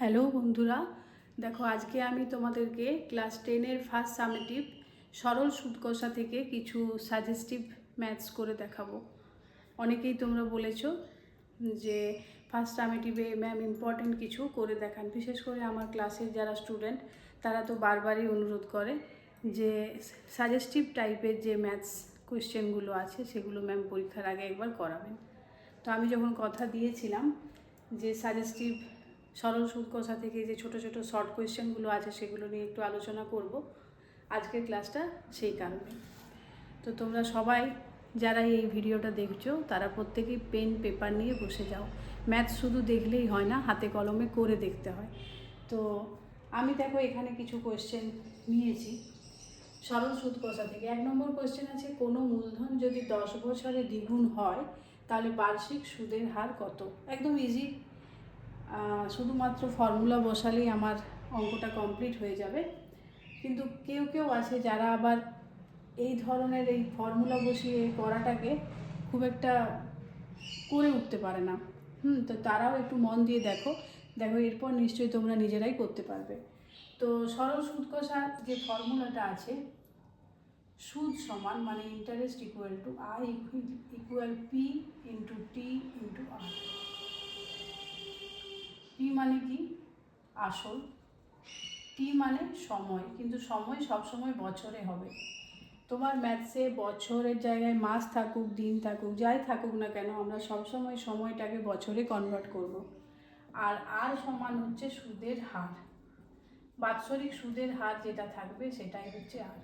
Hello বন্ধুরা, দেখো আজকে আমি তোমাদেরকে ক্লাস 10-এর ফার্স্ট সামেটিভ সরল সুদ কষা থেকে কিছু সাজেস্টিভ ম্যাথস করে দেখাবো। অনেকেই তোমরা বলেছো যে ফার্স্ট সামেটিভে ম্যাম ইম্পর্টেন্ট কিছু করে দেখান। বিশেষ করে আমার ক্লাসের যারা স্টুডেন্ট তারা তো বারবারই অনুরোধ করে যে সাজেস্টিভ টাইপের যে ম্যাথস কোয়েশ্চেনগুলো আছে সেগুলো ম্যাম পরীক্ষার আগে একবার করাবেন। তো আমি যখন কথা দিয়েছিলাম যে সাজেস্টিভ সরল সুদ কষা থেকে যে ছোট ছোট শর্ট কোয়েশ্চেনগুলো আছে সেগুলো নিয়ে একটু আলোচনা করব আজকের ক্লাসটা সেই কারণে। তো তোমরা সবাই যারা এই ভিডিওটা দেখছো তারা প্রত্যেকেই পেন পেপার নিয়ে বসে যাও। ম্যাথ শুধু দেখলেই হয় না, হাতে কলমে করে দেখতে হয়। তো আমি দেখো এখানে কিছু কোয়েশ্চেন নিয়েছি সরল সুদ কষা থেকে। 1 নম্বর কোয়েশ্চেন আছে, কোনো মূলধন যদি 10 বছরে দ্বিগুণ হয় তাহলে বার্ষিক সুদের হার কত? একদম ইজি, শুধুমাত্র ফর্মুলা বসালেই আমার অঙ্কটা কমপ্লিট হয়ে যাবে। কিন্তু কেউ কেউ আছে যারা আবার এই ধরনের এই ফর্মুলা বসিয়ে করাটাকে খুব একটা করে উঠতে পারে না। তো তারাও একটু মন দিয়ে দেখো এরপর নিশ্চয়ই তোমরা নিজেরাই করতে পারবে। তো সরল সুদ কষার যে ফর্মুলাটা আছে, সুদ সমান মানে interest equal to I equal P into T into R. P মানে কি? আসল। টি মানে সময়, কিন্তু সময় সবসময় বছরে হবে। তোমার ম্যাথসে বছরের জায়গায় মাস থাকুক, দিন থাকুক, যাই থাকুক না কেন, আমরা সবসময় সময়টাকে বছরে কনভার্ট করব। আর আর সমান হচ্ছে সুদের হার, বাৎসরিক সুদের হার যেটা থাকবে সেটাই হচ্ছে আর।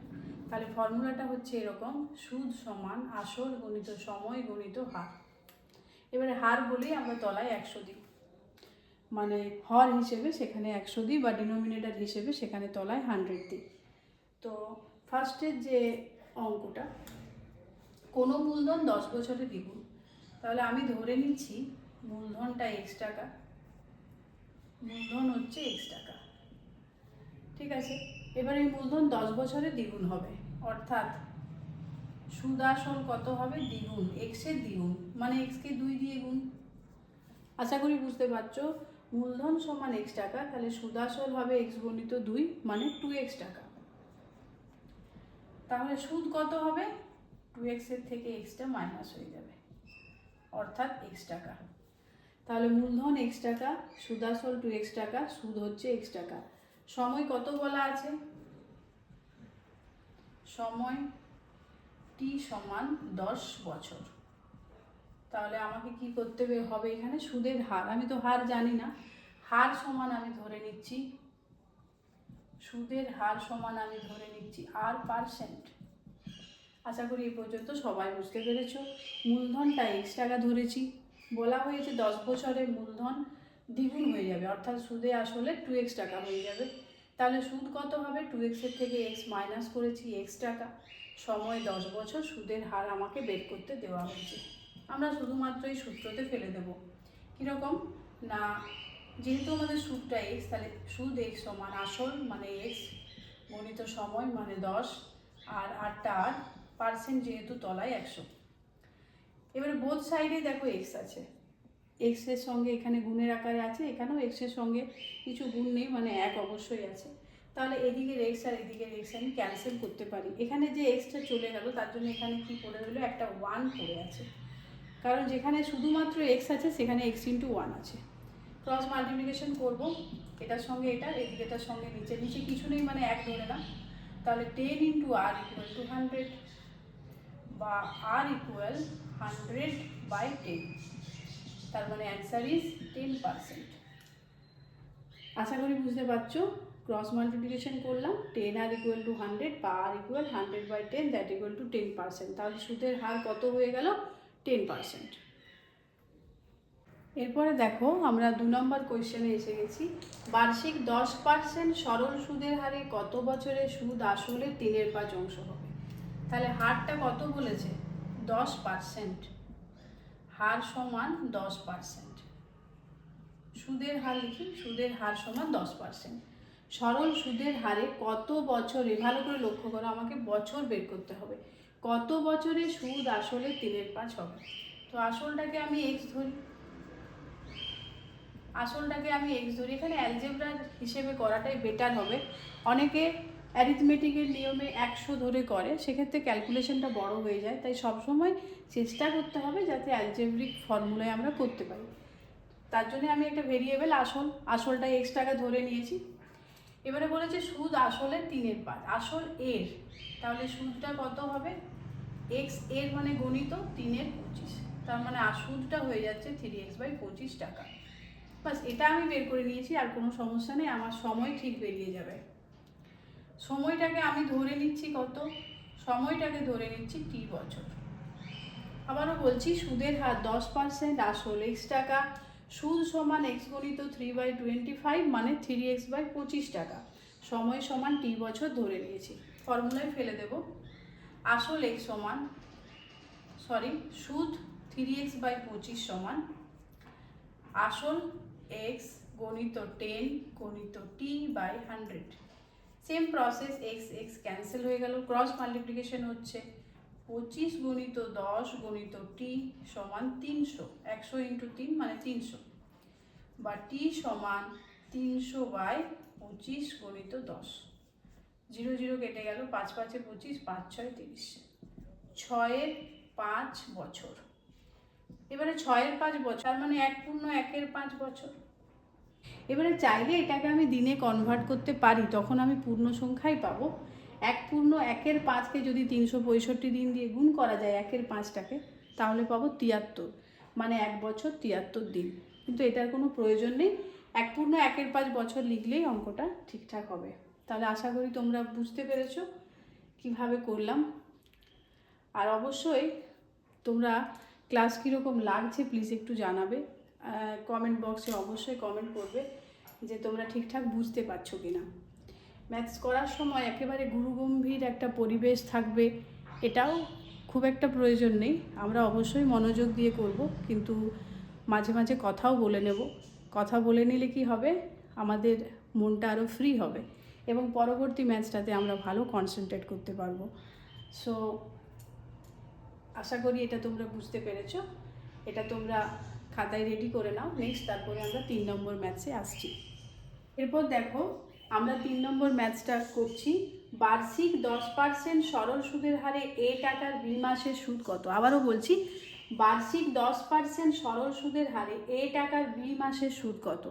তাহলে ফর্মুলাটা হচ্ছে এরকম, সুদ সমান আসল গণিত সময় গণিত হার। এবারে হার বলেই আমরা তলায় 100 দিই, মানে হর হিসেবে সেখানে 100 দিই বা ডিনোমিনেটর হিসেবে সেখানে তলায় 100 দিই। তো ফার্স্টের যে অঙ্কটা, কোনো মূলধন 10 বছরে দ্বিগুণ, তাহলে আমি ধরে নিচ্ছি মূলধনটা x টাকা, মূলধন হচ্ছে x টাকা, ঠিক আছে। এবার এই মূলধন 10 বছরে দ্বিগুণ হবে, অর্থাৎ সুদ আসল কত হবে? দ্বিগুণ, এক্সের দ্বিগুণ, মানে এক্সকে 2 দিয়ে গুণ। আশা করি বুঝতে পারছো, মূলধন সমান x টাকা, তাহলে সুদ আসল হবে x গুণিত 2 মানে 2x টাকা। তাহলে সুদ কত হবে? 2x এর থেকে xটা মাইনাস হয়ে যাবে, অর্থাৎ x টাকা। তাহলে মূলধন x টাকা, সুদ আসল 2x টাকা, সুদ হচ্ছে x টাকা। সময় কত বলা আছে? সময় t সমান 10 বছর। তাহলে আমাকে কি করতে হবে? এখানে সুদের হার, আমি তো হার জানি না, হার সমান আমি ধরে নিচ্ছি, সুদের হার সমান আমি ধরে নিচ্ছি r%। আশা করি এই পর্যন্ত সবাই বুঝতে পেরেছো। মূলধনটা x টাকা ধরেছি, বলা হয়েছে 10 বছরে মূলধন দ্বিগুণ হয়ে যাবে, অর্থাৎ সুদে আসলে 2x টাকা হয়ে যাবে। তাহলে সুদ কত হবে? 2x এর থেকে x মাইনাস করেছি, x টাকা, সময় 10 বছর, সুদের হার আমাকে বের করতে দেওয়া হয়েছে। আমরা শুধুমাত্র এই সূত্রতে ফেলে দেব। কীরকম না, যেহেতু আমাদের সুদটা x, তাহলে সুদ x সমান আসল মানে x গণিত সময় মানে 10 আর আরটা আর, পার্সেন্ট যেহেতু তলায় 100। এবারে বোথ সাইডে দেখো এক্স আছে, এক্স এর সঙ্গে এখানে গুণের আকারে আছে, এখানেও এক্স এর সঙ্গে কিছু গুণ নেই, মানে 1 অবশ্যই আছে। তাহলে এদিকের এক্স আর এদিকের এক্স আমি ক্যান্সেল করতে পারি। এখানে যে এক্সটা চলে গেল তার জন্য এখানে কি পড়ে রইলো? একটা 1 পড়ে আছে, কারণ যেখানে শুধুমাত্র এক্স আছে সেখানে x ইন্টু 1 আছে। ক্রস মাল্টিপ্লিকেশন করব, এটার সঙ্গে এটা, এদিকেটার সঙ্গে নিচে, নিচে কিছু নেই মানে 1 ধরে না। তাহলে 10 ইন্টু আর ইকুয়াল টু 100 বা আর ইকুয়াল 100/10, তার মানে অ্যান্সার ইজ 10%। আশা করি বুঝতে পারছো। ক্রস মাল্টিপ্লিকেশন করলাম, 10 আর ইকুয়াল টু 100 বা আর ইকুয়াল 100/10 দ্যাট ইকুয়াল টু 10%। তাহলে সুদের হার কত হয়ে গেল? 10%। এরপরে দেখো আমরা 2 নম্বর কোয়েশ্চেনে এসে গেছি। বার্ষিক 10% সরল সুদের হারে কত বছরে সুদ আসলে 3/5 অংশ হবে? তাহলে হারটা কত বলেছে? 10%। হার সমান 10%। সুদের হার লিখি, সুদের হার সমান 10%। সরল সুদের হারে কত বছরে, ভালো করে লক্ষ্য করো, আমাকে বছর বের করতে হবে, কত বছরে সুদ আসলে 3/5 হবে? তো আসলটাকে আমি x ধরি, আসলটাকে আমি এক্স ধরি। এখানে অ্যালজেব্রা হিসেবে করাটাই বেটার হবে। অনেকে অ্যারিথমেটিকের নিয়মে 100 ধরে করে, সেক্ষেত্রে ক্যালকুলেশনটা বড় হয়ে যায়। তাই সবসময় চেষ্টা করতে হবে যাতে অ্যালজেব্রিক ফর্মুলায় আমরা করতে পারি। তার জন্য আমি একটা ভেরিয়েবল আসলটা এক্স টাকা ধরে নিয়েছি। এবারে বলেছে সুদ আসলের 3/5, আসল এর, তাহলে সুদটা কত হবে? এক্স এর মানে গণিত 3/25, তার মানে সুদটা হয়ে যাচ্ছে 3x/25 টাকা। বাস, এটা আমি বের করে নিয়েছি, আর কোনো সমস্যা নেই, আমার সময় ঠিক বেরিয়ে যাবে। সময়টাকে আমি ধরে নিচ্ছি কত? সময়টাকে ধরে নিচ্ছি টি বছর। আবারও বলছি, সুদের হার 10%, আসল এক্স টাকা, সুদ সমান এক্স গণিত 3/25 মানে 3x/25 টাকা, সময় সমান টি বছর ধরে নিয়েছি। ফর্মুলায় ফেলে দেব। আসল এক্স সমান সুদ 3x/25 সমান আসল এক্স গণিত 10 গণিত t/100। Same process, x x cancel হয়ে গেল, ক্রস মাল্টিপ্লিকেশন হচ্ছে 25 গণিত 10 গণিত টি সমান 300, 100 × 3 মানে 300, বা টি সমান 300/25 গণিত 10। 0 0 কেটে গেল, 5 5 25, 5 6 30, 6/5 বছর। এবারে 6/5 বছর, তার মানে 1/1/5 বছর। এবারে চাইলে এটাকে আমি দিনে কনভার্ট করতে পারি, তখন আমি পূর্ণ সংখ্যাই পাবো। 1/1/5কে যদি 365 দিন দিয়ে গুণ করা যায় 1/5টাকে, তাহলে পাবো 73, মানে 1 বছর 73 দিন। কিন্তু এটার কোনো প্রয়োজন নেই, 1/1/5 বছর লিখলেই অঙ্কটা ঠিকঠাক হবে। তাহলে আশা করি তোমরা বুঝতে পেরেছো কিভাবে করলাম। আর অবশ্যই তোমরা ক্লাস কীরকম লাগছে প্লিজ একটু জানাবে, কমেন্ট বক্সে অবশ্যই কমেন্ট করবে যে তোমরা ঠিকঠাক বুঝতে পারছো কিনা। ম্যাথস করার সময় একেবারে গুরুগম্ভীর একটা পরিবেশ থাকবে, এটাও খুব একটা প্রয়োজন নেই। আমরা অবশ্যই মনোযোগ দিয়ে করব, কিন্তু মাঝে মাঝে কথাও বলে নেব। কথা বলে নিলে কি হবে, আমাদের মনটা আরও ফ্রি হবে এবং পরবর্তী ম্যাথসটাতে আমরা ভালো কনসেন্ট্রেট করতে পারবো। সো আশা করি এটা তোমরা বুঝতে পেরেছো। এটা তোমরা খাতায় রেডি করে নাও। নেক্সট তারপরে আমরা 3 নম্বর ম্যাথসে আসছি। এরপর দেখো, আমরা 3 নম্বর ম্যাথসটা করছি। বার্ষিক 10% সরল সুদের হারে এ টাকার 2 মাসের সুদ কত? আবারও বলছি, বার্ষিক 10% সরল সুদের হারে এ টাকার 2 মাসের সুদ কত?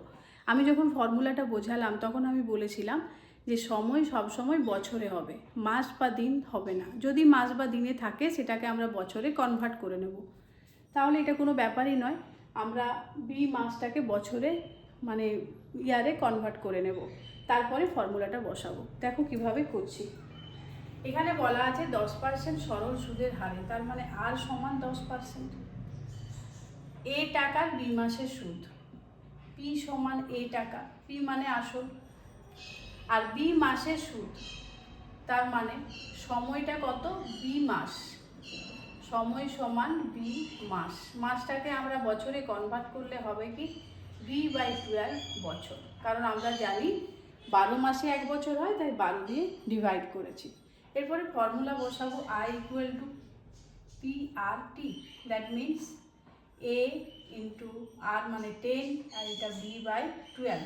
আমি যখন ফর্মুলাটা বোঝালাম তখন আমি বলেছিলাম যে সময় সবসময় বছরে হবে, মাস বা দিন হবে না। যদি মাস বা দিনে থাকে সেটাকে আমরা বছরে কনভার্ট করে নেব, তাহলে এটা কোনো ব্যাপারই নয়। আমরা বি মাসটাকে বছরে মানে ইয়ারে কনভার্ট করে নেব, তারপরে ফর্মুলাটা বসাবো। দেখো কিভাবে করছি। এখানে বলা আছে 10% সরল সুদের হারে, তার মানে আর সমান 10%। এ টাকার 2 মাসের সুদ, পি সমান এ টাকা, পি মানে আসল, আর বি মাসের সুদ, তার মানে সময়টা কত? বি মাস, সময় সমান বি মাস। মাসটাকে আমরা বছরে কনভার্ট করলে হবে কি? b/12 বছর, কারণ আমরা জানি 12 মাসে 1 বছর হয়, তাই 12 দিয়ে ডিভাইড করেছি। এরপরে ফর্মুলা বসাবো, I = PRT, that means A × R মানে 10, আর এটা b/12,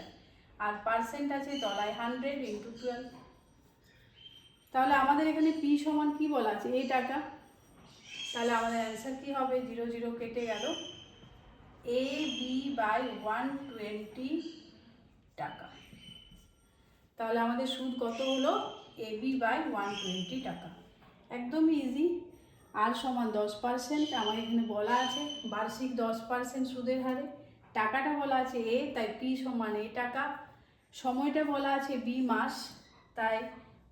আর পার্সেন্ট আছে তলায় 100 × 12। তাহলে আমাদের এখানে পি সমান কি বলা আছে? এ টাকা। তাহলে আমাদের অ্যান্সার কি হবে? 0 0 কেটে গেল, AB/120 টাকা। তাহলে আমাদের সুদ কত হলো? AB/120 টাকা। একদমই ইজি। আর সমান 10%, আমার এখানে বলা আছে বার্ষিক 10% সুদের হারে, টাকাটা বলা আছে এ, তাই পি সমান এ টাকা, সময়টা বলা আছে বি মাস, তাই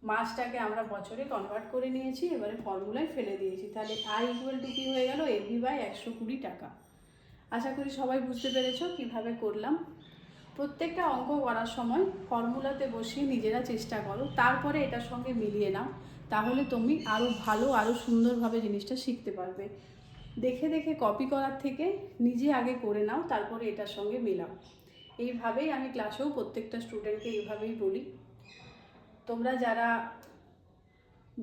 মাসটাকে আমরা বছরে কনভার্ট করে নিয়েছি, এবারে ফর্মুলায় ফেলে দিয়েছি। তাহলে I = কি হয়ে গেল? AB/120 টাকা। আশা করি সবাই বুঝতে পেরেছো কিভাবে করলাম। প্রত্যেকটা অঙ্ক করার সময় ফর্মুলাতে বসিয়ে নিজেরা চেষ্টা করো, তারপরে এটার সঙ্গে মিলিয়ে নাও, তাহলে তুমি আরও ভালো আরও সুন্দরভাবে জিনিসটা শিখতে পারবে। দেখে দেখে কপি করার থেকে নিজে আগে করে নাও, তারপরে এটার সঙ্গে মেলাও। এইভাবেই আমি ক্লাসেও প্রত্যেকটা স্টুডেন্টকে এইভাবেই বলি। তোমরা যারা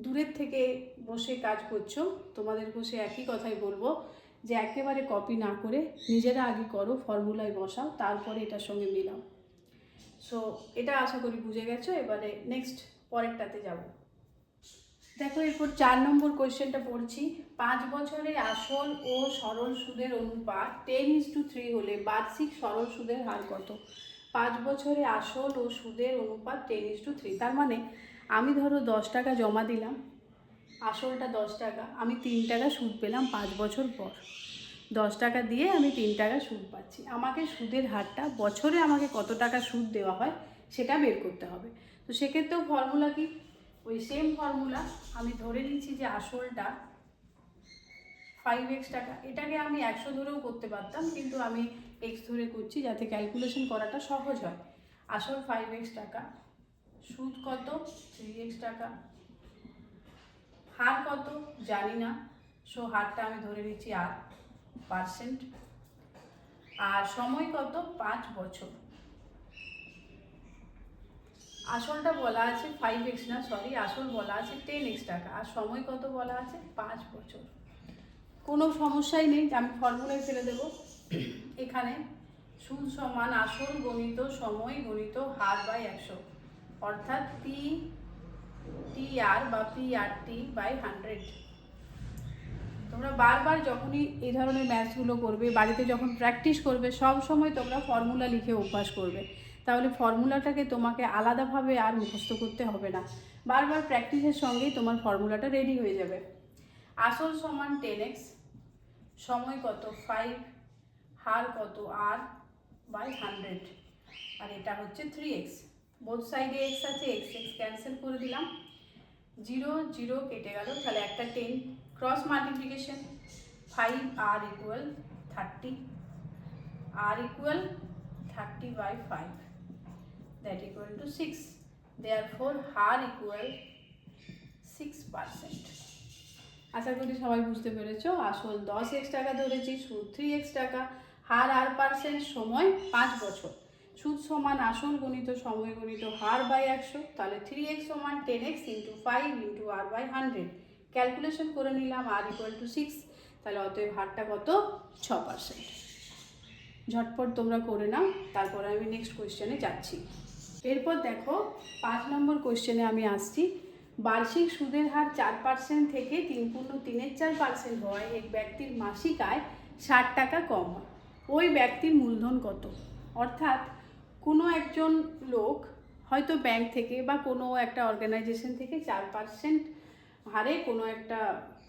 দূরের থেকে বসে কাজ করছো, তোমাদের বসে একই কথাই বলবো যে একেবারে কপি না করে নিজেরা আগে করো, ফর্মুলায় বসাও, তারপরে এটার সঙ্গে মিলাও। সো এটা আশা করি বুঝে গেছো। এবারে নেক্সট পরেরটাতে যাব। দেখো এরপর 4 নম্বর কোয়েশ্চেনটা পড়ছি। 5 বছরে আসল ও সরল সুদের অনুপাত 10:3 হলে বার্ষিক সরল সুদের হার কত? 5 বছরে আসল ও সুদের অনুপাত 10:3। তার মানে আমি ধরো 10 টাকা জমা দিলাম, আসলটা 10 টাকা, আমি 3 টাকা সুদ পেলাম 5 বছর পর। 10 টাকা দিয়ে আমি 3 টাকা সুদ পাচ্ছি। আমাকে সুদের হারটা বছরে আমাকে কত টাকা সুদ দেওয়া হয় সেটা বের করতে হবে। তো সেক্ষেত্রেও ফর্মুলা কি? ওই সেম ফর্মুলা। আমি ধরে নিচ্ছি যে আসলটা 5x টাকা। এটাকে আমি 100 ধরেও করতে পারতাম, কিন্তু আমি x ধরে করছি যাতে ক্যালকুলেশন করাটা সহজ হয়। আসল 5x টাকা, সুদ কত? 3x টাকা। হার কত জানি না, সো হারটা আমি ধরে নিচ্ছি 8%। আর সময় কত? 5 বছর। আসলটা বলা আছে 5x না, সরি, আসল বলা আছে 10x টাকা, আর সময় কত বলা আছে? 5 বছর। কোনো সমস্যাই নেই, আমি ফর্মুলায় ফেলে দেবো। এখানে সুদ সমান আসল গণিত সময় গণিত হার বাই 100, অর্থাৎ PTR বা PRT বাই 100। তোমরা বারবার যখনই এই ধরনের ম্যাথসগুলো করবে, বাড়িতে যখন প্র্যাকটিস করবে, সব সময় তোমরা ফর্মুলা লিখে অভ্যাস করবে। তাহলে ফর্মুলাটাকে তোমাকে আলাদাভাবে আর মুখস্থ করতে হবে না, বারবার প্র্যাকটিসের সঙ্গেই তোমার ফর্মুলাটা রেডি হয়ে যাবে। আসল সমান 10x, সময় কত? 5, হার কত? R বাই 100, আর এটা হচ্ছে 3x। বোথ সাইডে x আছে, x ক্যান্সেল করে দিলাম, 0 0 কেটে গেল, তাহলে একটা 10, cross multiplication, 5r equal 30, r equal 30 by 5, that equal to 6। Therefore হার ইকুয়াল 6%। আশা করি সবাই বুঝতে পেরেছো। আসল 10x টাকা ধরেছি, সুদ 3x টাকা, হার r%, সময় 5 বছর। সুদ সমান আসল গণিত সময় গণিত হার বাই 100, তাহলে 3x সমান 10x into 5 into r by 100। Calculation করে নিলাম, r ইকুয়াল টু 6, তাহলে অতএব হারটা কত? 6%। ঝটপট তোমরা করে নাও, তারপরে আমি নেক্সট কোয়েশ্চেনে যাচ্ছি। এরপর দেখো 5 নম্বর কোয়েশ্চেনে আমি আসছি। বার্ষিক সুদের হার 4% থেকে 3.34% হওয়ায় এক ব্যক্তির মাসিক আয় 60 টাকা কম হয়। ওই ব্যক্তির মূলধন কত? অর্থাৎ কোনো একজন লোক হয়তো ব্যাংক থেকে বা কোনো একটা অর্গানাইজেশন থেকে 4% হারে কোনো একটা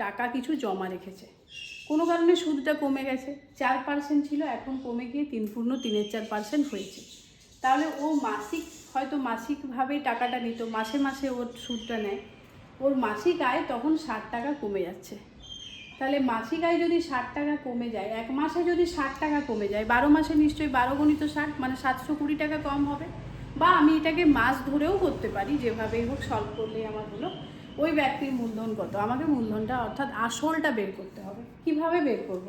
টাকা কিছু জমা রেখেছে। কোনো কারণে সুদটা কমে গেছে, 4% ছিল, এখন কমে গিয়ে 3.34% হয়েছে। তাহলে ও মাসিক, হয়তো মাসিকভাবেই টাকাটা নিত, মাসে মাসে ওর সুদটা নেয়, ওর মাসিক আয় তখন 60 টাকা কমে যাচ্ছে। তাহলে মাসিক আয় যদি 60 টাকা কমে যায়, এক মাসে যদি 60 টাকা কমে যায়, 12 মাসে নিশ্চয়ই 12 গুণিত 60 মানে 720 টাকা কম হবে। বা আমি এটাকে মাস ধরেও করতে পারি, যেভাবেই হোক সলভ করলেই আমার হলো। ওই ব্যক্তির মূলধন কত? আমাকে মূলধনটা অর্থাৎ আসলটা বের করতে হবে। কিভাবে বের করব?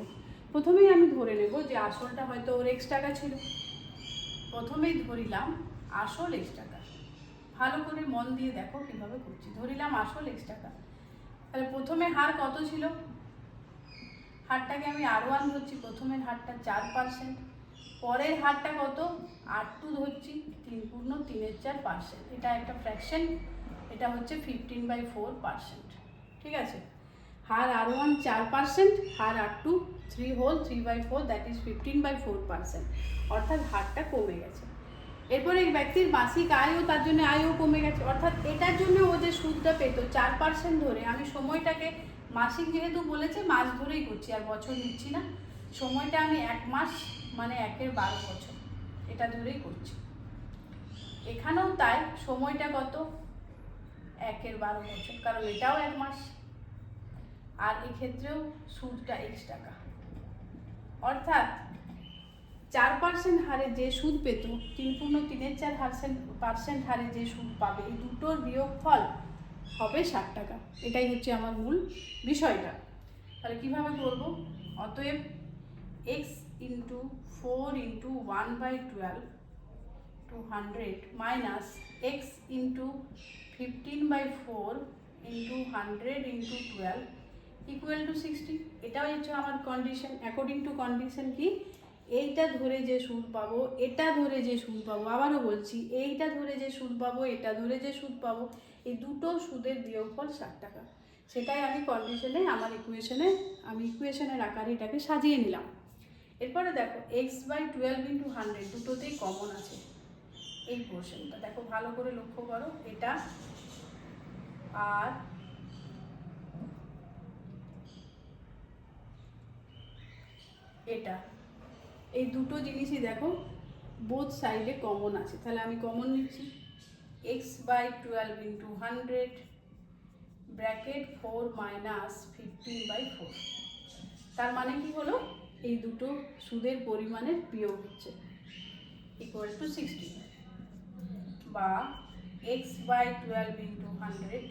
প্রথমেই আমি ধরে নেব যে আসলটা হয়তো ওর x টাকা ছিল। প্রথমেই ধরিলাম আসল x টাকা। ভালো করে মন দিয়ে দেখো কীভাবে করছি। ধরিলাম আসল x টাকা, তাহলে প্রথমে হার কত ছিল? হারটাকে আমি R1 ধরছি, প্রথমের হারটা 4%, পরের হারটা কত? R2 ধরছি, 3.34%। এটা একটা ফ্র্যাকশন, এটা হচ্ছে 15/4%। ঠিক আছে, হার R1 4%, her R2 3/4, that is 15/4%, অর্থাৎ হারটা কমে গেছে। এরপর এই ব্যক্তির মাসিক আয়ও, তার জন্য আয়ও কমে গেছে, অর্থাৎ এটার জন্য ও যে সুদটা পেত 4% ধরে, আমি সময়টাকে মাসিক যেহেতু বলেছে মাস ধরেই করছি, আর বছর নিচ্ছি না। সময়টা আমি 1 মাস মানে 1/12 বছর এটা ধরেই করছি। এখানেও তাই, সময়টা কত? 1/12 বছর, কারণ এটাও 1 মাস, আর এক্ষেত্রেও সুদটা x টাকা। অর্থাৎ 4% হারে যে সুদ পেত, 3.34% হারে যে সুদ পাবে, এই দুটোর বিয়োগফল হবে 60 টাকা। এটাই হচ্ছে আমার মূল বিষয়টা। তাহলে কীভাবে করব? অতএব x into 4 into 1/12 200 minus x into 15/4 into 100 into 12 equal to 60। এটাও হচ্ছে আমার কন্ডিশন। অ্যাকর্ডিং টু কন্ডিশন কি, এইটা ধরে যে সুদ পাবো, এটা ধরে যে সুদ পাবো, আবারও বলছি এইটা ধরে যে সুদ পাবো, এটা ধরে যে সুদ পাবো, এই দুটো সুদের বিয়োগফল 60 টাকা। সেটাই আমি কন্ডিশনে আমার ইকুয়েশনের আকারে এটাকে সাজিয়ে নিলাম। এরপরে দেখো x/12 × 100 দুটোতেই কমন আছে। এই পোর্শনটা দেখো ভালো করে লক্ষ্য করো, এটা আর এটা, এই দুটো জিনিসই দেখো বোথ সাইডে কমন আছে। তাহলে আমি কমন নিচ্ছি x/12 × 100 ব্র্যাকেট 4 - 15/4। তার মানে কি হলো, এই দুটো সুদের পরিমাণের বিয়োগ হচ্ছে ইকুয়াল টু 60, বা x/12 × 100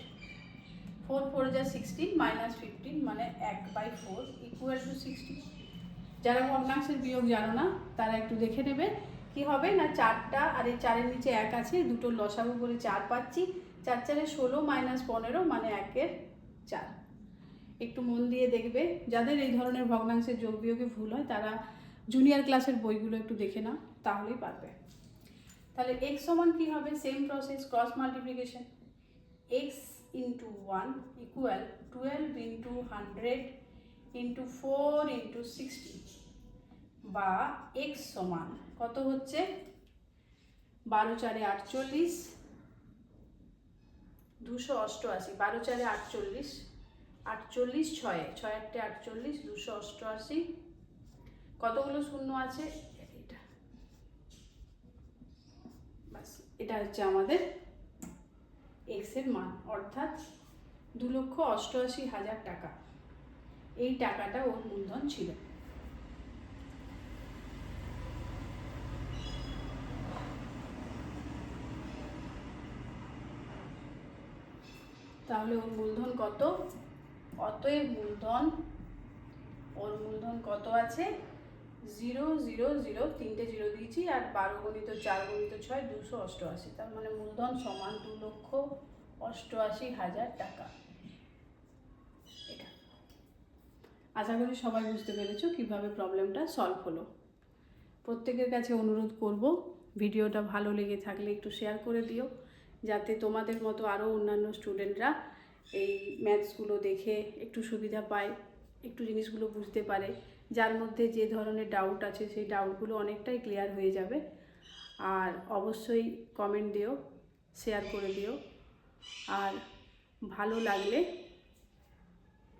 4 4 যা 16 - 15 মানে 1/4 ইকুয়াল টু 60। যারা ভগ্নাংশের বিয়োগ জানো না তারা একটু দেখে নেবে কি হবে না, 4টা আর এই 4-এর নিচে 1 আছে, দুটো লসাগু করে 4 পাচ্ছি, 4 4 16 - 15 মানে 1-এর 4। একটু মন দিয়ে দেখবে, যাদের এই ধরনের ভগ্নাংশের যোগ বিয়োগে ভুল হয় তারা জুনিয়র ক্লাসের বইগুলো একটু দেখে নাও, তাহলেই পারবে। তাহলে x সমান কি হবে, same process, cross multiplication. x × 1 equal 12 × 100 × 4 × 60, বা x সমান কত হচ্ছে 12 × 4 = 48, 288, 12 × 4 = 48, 48 6 6 8 48, 288, কতগুলো শূন্য আছে, এটা বাস, এটা হচ্ছে আমাদের x এর মান, অর্থাৎ 2,88,000 টাকা। এই টাকাটা ওর মূলধন ছিল। তাহলে ওর মূলধন কত, অতএব ওর মূলধন কত আছে, 0 0 0, 3টে 0 দিয়েছি, আর 12 × 4 × 6 288। তার মানে মূলধন সমান 2,88,000 টাকা। এটা আশা করি সবাই বুঝতে পেরেছো কিভাবে প্রবলেমটা সলভ হলো। প্রত্যেকের কাছে অনুরোধ করব, ভিডিওটা ভালো লেগে থাকলে একটু শেয়ার করে দিও, যাতে তোমাদের মতো আরও অন্যান্য স্টুডেন্টরা এই ম্যাথসগুলো দেখে একটু সুবিধা পায়, একটু জিনিসগুলো বুঝতে পারে। যার মধ্যে যে ধরনের ডাউট আছে সেই ডাউটগুলো অনেকটাই ক্লিয়ার হয়ে যাবে। আর অবশ্যই কমেন্ট দিও, শেয়ার করে দিও, আর ভালো লাগলে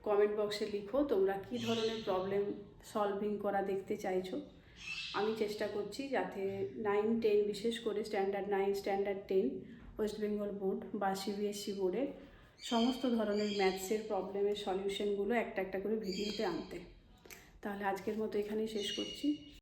কমেন্ট বক্সে লিখো তোমরা কী ধরনের প্রবলেম সলভিং করা দেখতে চাইছো। আমি চেষ্টা করছি যাতে 9 10, বিশেষ করে standard 9 standard 10 West Bengal board বা CBSE বোর্ডের সমস্ত ধরনের ম্যাথসের প্রবলেমের সলিউশনগুলো একটা একটা করে ভিডিওতে আনতে। তাহলে আজকের মতো এখানেই শেষ করছি।